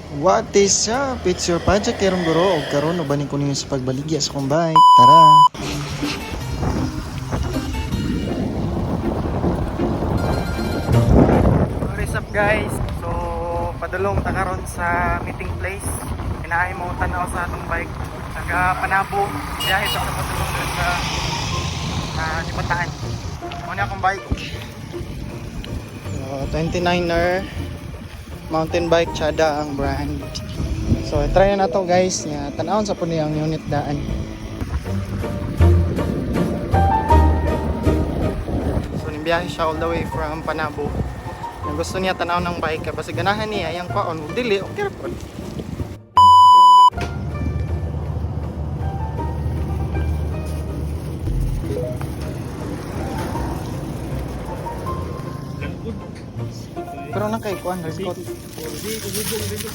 What is up? It's your project Kerong Guro o karon ubanin ko ninyo sa pagbaligya sa kong bike. Tara! What is up guys? So padulong ta karon sa meeting place. Kinaay mo tanaw sa atong bike. Taga Panabo. Biyahe ta sa padulong sa Limataan. Muna akong bike. 29er mountain bike Chada ang brand. So try na to guys. Tanawon sa po niyang unit daan. So nimbiyahe siya all the way from Panabo. Kung gusto niya tanaw ng bike, basta ganahan niya yang paon, dili okay ra po. Pero na kay kuan record.